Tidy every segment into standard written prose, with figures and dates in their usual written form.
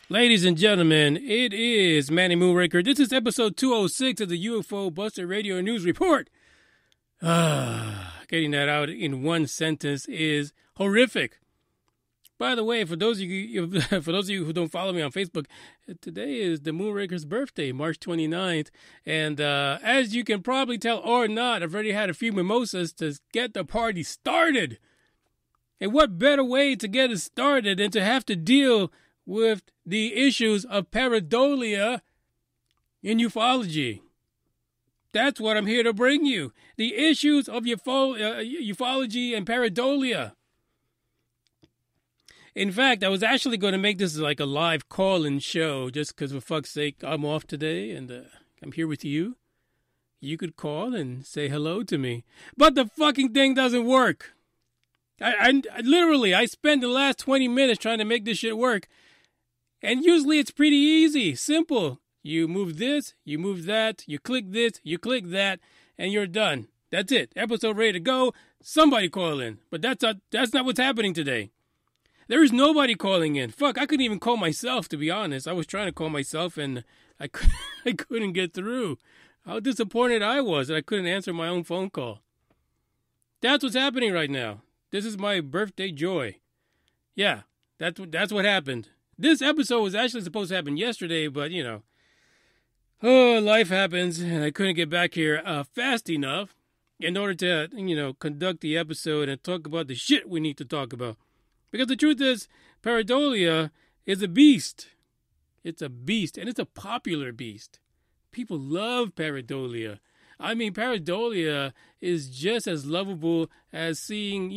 Ladies and gentlemen, it is Manny Moonraker. This is episode 206 of the UFO Buster Radio News Report. Getting that out in one sentence is horrific. By the way, for those of you who don't follow me on Facebook, today is the Moonraker's birthday, March 29th. And as you can probably tell or not, I've already had a few mimosas to get the party started. And what better way to get it started than to have to deal with the issues of pareidolia in ufology. That's what I'm here to bring you. The issues of ufology and pareidolia. In fact, I was actually going to make this like a live call-in show just because, for fuck's sake, I'm off today and I'm here with you. You could call and say hello to me. But the fucking thing doesn't work. I literally spent the last 20 minutes trying to make this shit work. And usually it's pretty easy, simple. You move this, you move that, you click this, you click that, and you're done. That's it. Episode ready to go. Somebody call in. But that's not what's happening today. There is nobody calling in. Fuck, I couldn't even call myself, to be honest. I was trying to call myself, and I couldn't get through. How disappointed I was that I couldn't answer my own phone call. That's what's happening right now. This is my birthday joy. Yeah, that's what happened. This episode was actually supposed to happen yesterday, but, life happens, and I couldn't get back here fast enough in order to, conduct the episode and talk about the shit we need to talk about. Because the truth is, pareidolia is a beast. It's a beast, and it's a popular beast. People love pareidolia. I mean, pareidolia is just as lovable as seeing,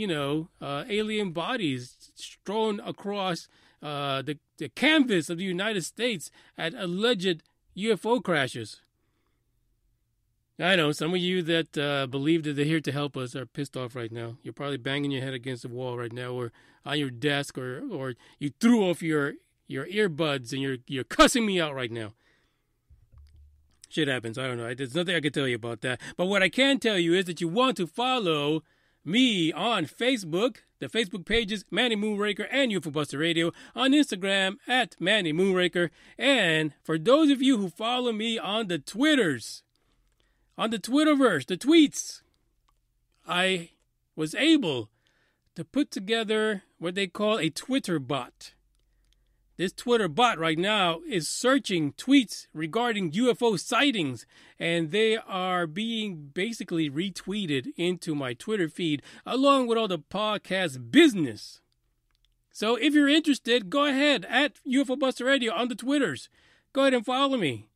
alien bodies strewn across the canvas of the United States at alleged UFO crashes. I know some of you that believe that they're here to help us are pissed off right now. You're probably banging your head against the wall right now, or on your desk, or you threw off your earbuds and you're cussing me out right now. Shit happens. I don't know. There's nothing I can tell you about that. But what I can tell you is that you want to follow me on Facebook. The Facebook pages, Manny Moonraker and UFO Buster Radio. On Instagram, at Manny Moonraker. And for those of you who follow me on the Twitters, on the Twitterverse, the tweets, I was able to put together what they call a Twitter bot. This Twitter bot right now is searching tweets regarding UFO sightings, and they are being basically retweeted into my Twitter feed along with all the podcast business. So if you're interested, go ahead at UFO Buster Radio on the Twitters. Go ahead and follow me.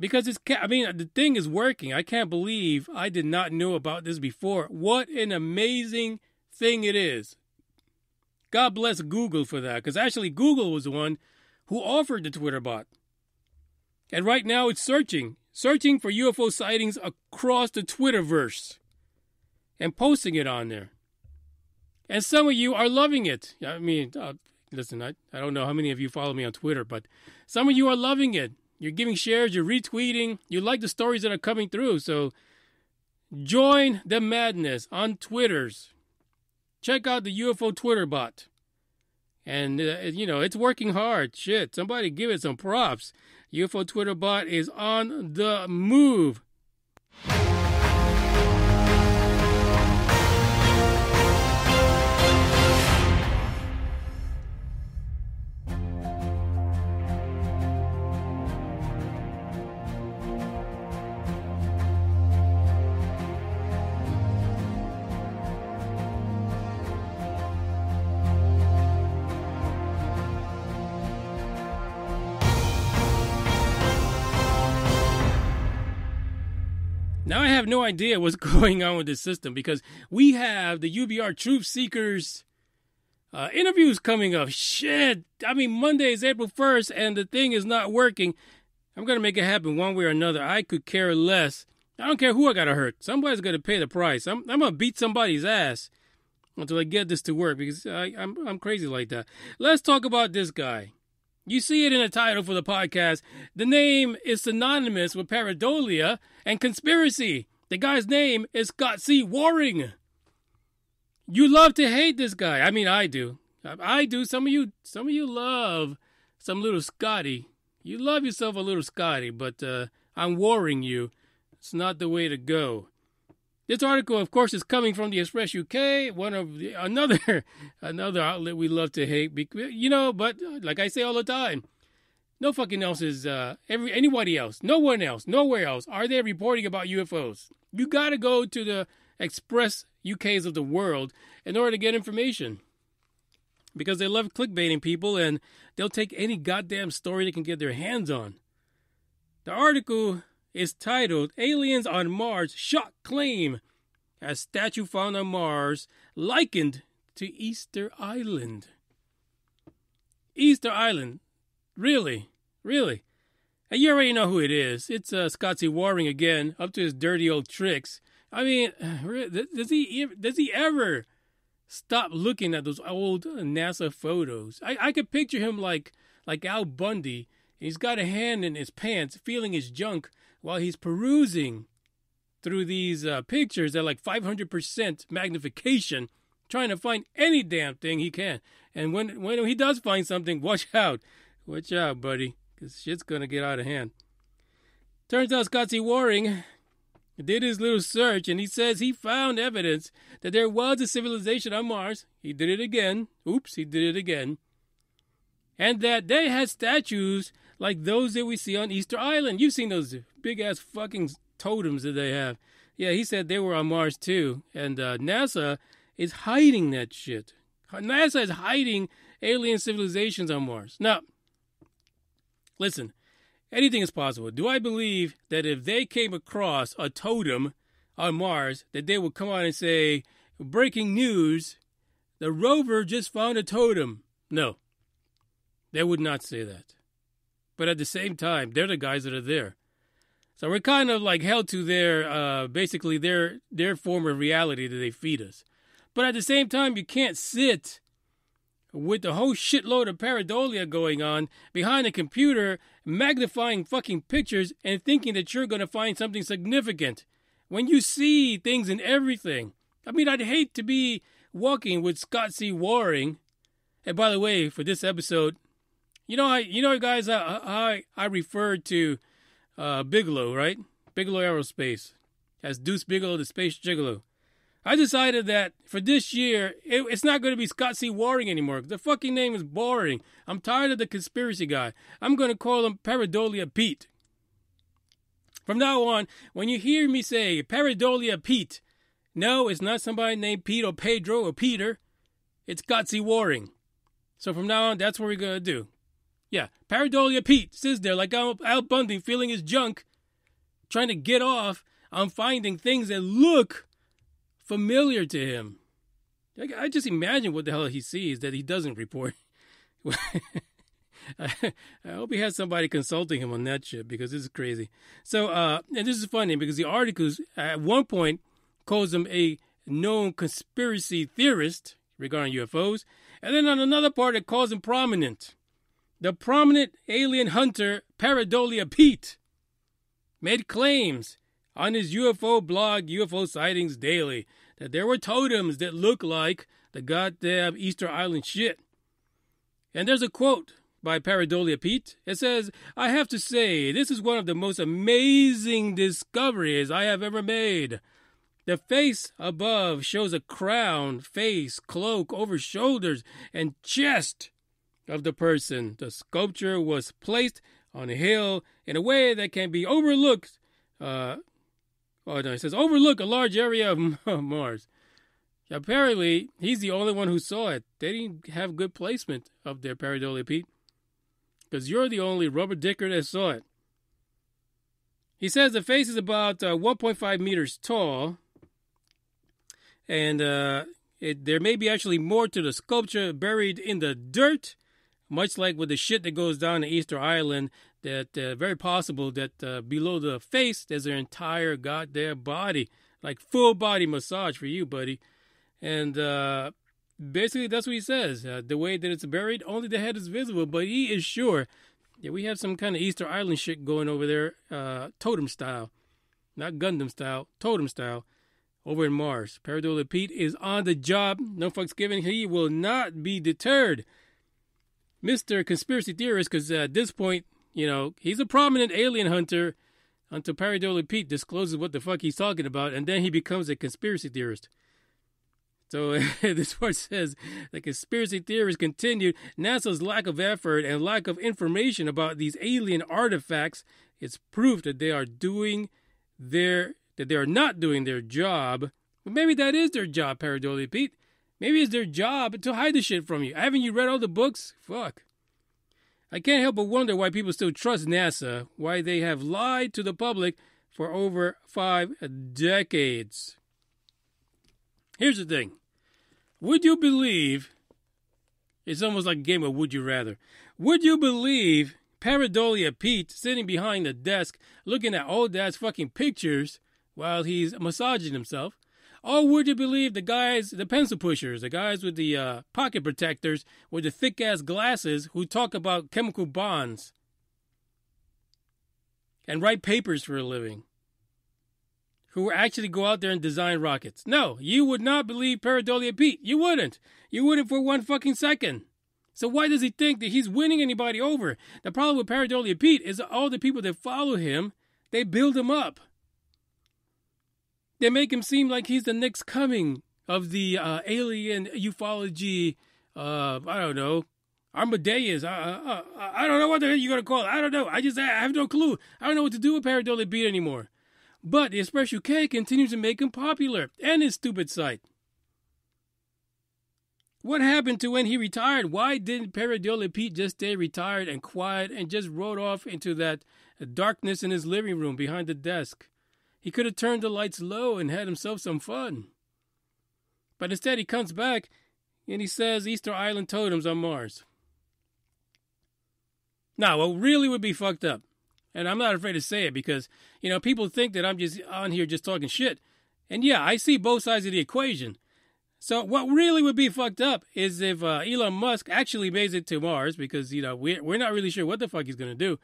Because the thing is working. I can't believe I did not know about this before. What an amazing thing it is. God bless Google for that, because actually Google was the one who offered the Twitter bot. And right now it's searching for UFO sightings across the Twitterverse and posting it on there. And some of you are loving it. I mean, listen, I don't know how many of you follow me on Twitter, but some of you are loving it. You're giving shares, you're retweeting, you like the stories that are coming through. So join the madness on Twitters. Check out the UFO Twitter bot. And, it's working hard. Shit, somebody give it some props. UFO Twitter bot is on the move. Now I have no idea what's going on with this system because we have the UBR Truth Seekers interviews coming up. Shit. I mean, Monday is April 1st and the thing is not working. I'm going to make it happen one way or another. I could care less. I don't care who I got to hurt. Somebody's going to pay the price. I'm going to beat somebody's ass until I get this to work because I'm crazy like that. Let's talk about this guy. You see it in the title for the podcast. The name is synonymous with pareidolia and conspiracy. The guy's name is Scott C. Waring. You love to hate this guy. I mean, I do. I do. Some of you love some little Scotty. You love yourself a little Scotty, but I'm warning you, it's not the way to go. This article, of course, is coming from the Express UK, another outlet we love to hate. But like I say all the time, no fucking else is anybody else, no one else, nowhere else are they reporting about UFOs. You got to go to the Express UKs of the world in order to get information, because they love clickbaiting people and they'll take any goddamn story they can get their hands on. The article is titled "Aliens on Mars Shock Claim as Statue Found on Mars Likened to Easter Island." Easter Island. Really? Really? And you already know who it is. It's Scott C. Waring again, up to his dirty old tricks. I mean, does he ever stop looking at those old NASA photos? I could picture him like Al Bundy. He's got a hand in his pants, feeling his junk, while he's perusing through these pictures at like 500% magnification, trying to find any damn thing he can. And when he does find something, watch out. Watch out, buddy, because shit's going to get out of hand. Turns out Scott C. Waring did his little search, and he says he found evidence that there was a civilization on Mars. He did it again. Oops, he did it again. And that they had statues like those that we see on Easter Island. You've seen those big-ass fucking totems that they have. Yeah, he said they were on Mars too. And NASA is hiding that shit. NASA is hiding alien civilizations on Mars. Now, listen, anything is possible. Do I believe that if they came across a totem on Mars, that they would come out and say, breaking news, the rover just found a totem? No. They would not say that. But at the same time, they're the guys that are there. So we're kind of like held to their, basically their form of reality that they feed us. But at the same time, you can't sit with the whole shitload of pareidolia going on behind a computer, magnifying fucking pictures and thinking that you're going to find something significant when you see things in everything. I mean, I'd hate to be walking with Scott C. Waring. And by the way, for this episode, guys, I referred to Bigelow, right? Bigelow Aerospace as Deuce Bigelow, the Space Gigolo. I decided that for this year, it's not going to be Scott C. Waring anymore. The fucking name is boring. I'm tired of the conspiracy guy. I'm going to call him Pareidolia Pete. From now on, when you hear me say Pareidolia Pete, no, it's not somebody named Pete or Pedro or Peter. It's Scott C. Waring. So from now on, that's what we're going to do. Yeah, Pareidolia Pete sits there like Al Bundy feeling his junk, trying to get off on finding things that look familiar to him. I just imagine what the hell he sees that he doesn't report. I hope he has somebody consulting him on that shit, because this is crazy. So, and this is funny because the articles at one point calls him a known conspiracy theorist regarding UFOs, and then on another part it calls him prominent. The prominent alien hunter Pareidolia Pete made claims on his UFO blog, UFO Sightings Daily, that there were totems that look like the goddamn Easter Island shit. And there's a quote by Pareidolia Pete. It says, "I have to say, this is one of the most amazing discoveries I have ever made. The face above shows a crown, face, cloak over shoulders, and chest of the person. The sculpture was placed on a hill in a way that can be overlooked. It says overlook a large area of Mars." Apparently, he's the only one who saw it. They didn't have good placement up there, Pareidolia Pete, because you're the only rubber dicker that saw it. He says the face is about 1.5 meters tall, and there may be actually more to the sculpture buried in the dirt, much like with the shit that goes down to Easter Island, that very possible that below the face, there's an entire goddamn body, like full body massage for you, buddy. And basically that's what he says. The way that it's buried, only the head is visible, but he is sure that we have some kind of Easter Island shit going over there, totem style. Not Gundam style, totem style, over in Mars. Pareidolia Pete is on the job. No fucks given. He will not be deterred. Mr. Conspiracy Theorist, because at this point, he's a prominent alien hunter until Pareidolia Pete discloses what the fuck he's talking about, and then he becomes a conspiracy theorist. So this part says, the conspiracy theorists continued, NASA's lack of effort and lack of information about these alien artifacts is proof that they are not doing their job. But maybe that is their job, Pareidolia Pete. Maybe it's their job to hide the shit from you. Haven't you read all the books? Fuck. I can't help but wonder why people still trust NASA, why they have lied to the public for over 5 decades. Here's the thing. Would you believe, it's almost like a game of Would You Rather. Would you believe Pareidolia Pete sitting behind the desk looking at old dad's fucking pictures while he's massaging himself? Or would you believe the pencil pushers, the guys with the pocket protectors with the thick-ass glasses who talk about chemical bonds and write papers for a living, who actually go out there and design rockets? No, you would not believe Pareidolia Pete. You wouldn't. You wouldn't for one fucking second. So why does he think that he's winning anybody over? The problem with Pareidolia Pete is all the people that follow him, they build him up. They make him seem like he's the next coming of the alien ufology, I don't know, Armadeus. I don't know what the hell you're going to call it. I don't know. I have no clue. I don't know what to do with Pareidolia Pete anymore. But the Express UK continues to make him popular and his stupid site. What happened to when he retired? Why didn't Pareidolia Pete just stay retired and quiet and just rode off into that darkness in his living room behind the desk? He could have turned the lights low and had himself some fun. But instead he comes back and he says Easter Island totems on Mars. Now, what really would be fucked up, and I'm not afraid to say it because, people think that I'm just on here just talking shit. And yeah, I see both sides of the equation. So what really would be fucked up is if Elon Musk actually makes it to Mars because, we're not really sure what the fuck he's going to do.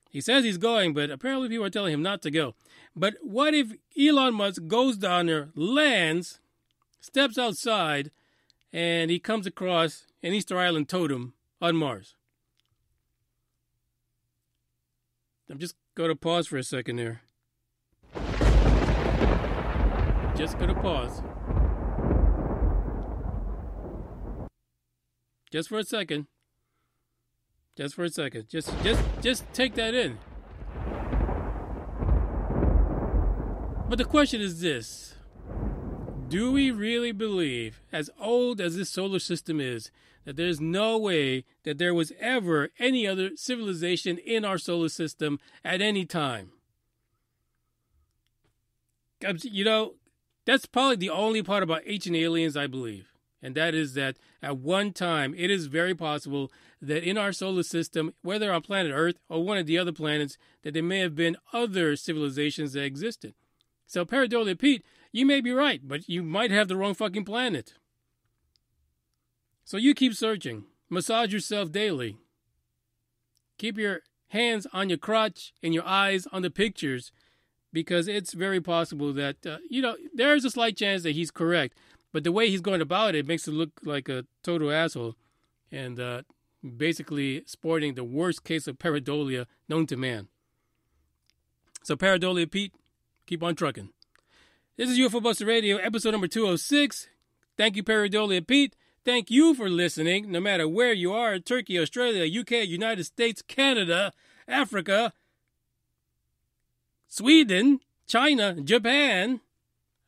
He says he's going, but apparently people are telling him not to go. But what if Elon Musk goes down there, lands, steps outside, and he comes across an Easter Island totem on Mars? I'm just going to pause for a second there. Just going to pause. Just for a second. Just for a second. Just take that in. But the question is this. Do we really believe, as old as this solar system is, that there's no way that there was ever any other civilization in our solar system at any time? That's probably the only part about ancient aliens I believe. And that is that at one time, it is very possible that in our solar system, whether on planet Earth or one of the other planets, that there may have been other civilizations that existed. So, Pareidolia Pete, you may be right, but you might have the wrong fucking planet. So you keep searching. Massage yourself daily. Keep your hands on your crotch and your eyes on the pictures, because it's very possible that, there's a slight chance that he's correct. But the way he's going about it makes it look like a total asshole and basically sporting the worst case of pareidolia known to man. So Pareidolia Pete, keep on trucking. This is UFO Buster Radio, episode number 206. Thank you, Pareidolia Pete. Thank you for listening, no matter where you are, Turkey, Australia, UK, United States, Canada, Africa, Sweden, China, Japan.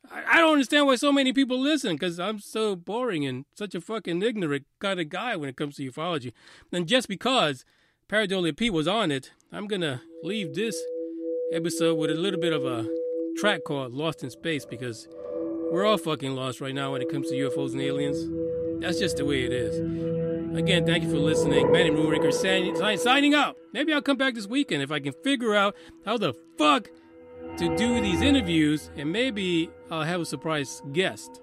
I don't understand why so many people listen, because I'm so boring and such a fucking ignorant kind of guy when it comes to ufology. And just because Pareidolia Pete was on it, I'm going to leave this episode with a little bit of a track called Lost in Space, because we're all fucking lost right now when it comes to UFOs and aliens. That's just the way it is. Again, thank you for listening. Manny Moonraker signing out. Maybe I'll come back this weekend if I can figure out how the fuck to do these interviews, and maybe I'll have a surprise guest.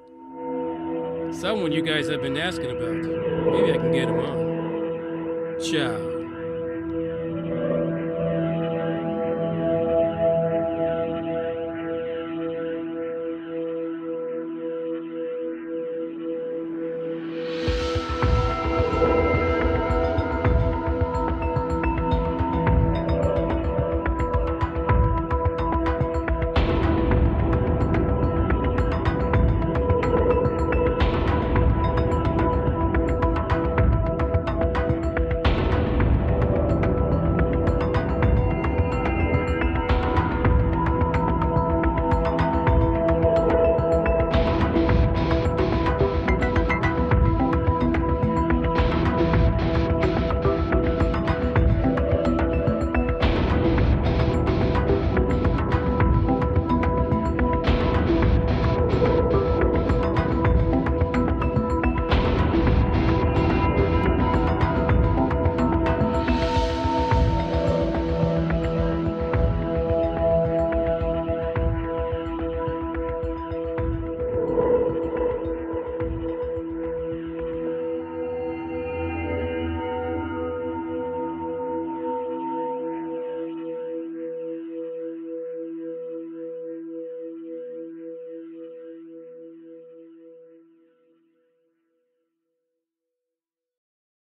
Someone you guys have been asking about. Maybe I can get him on. Ciao.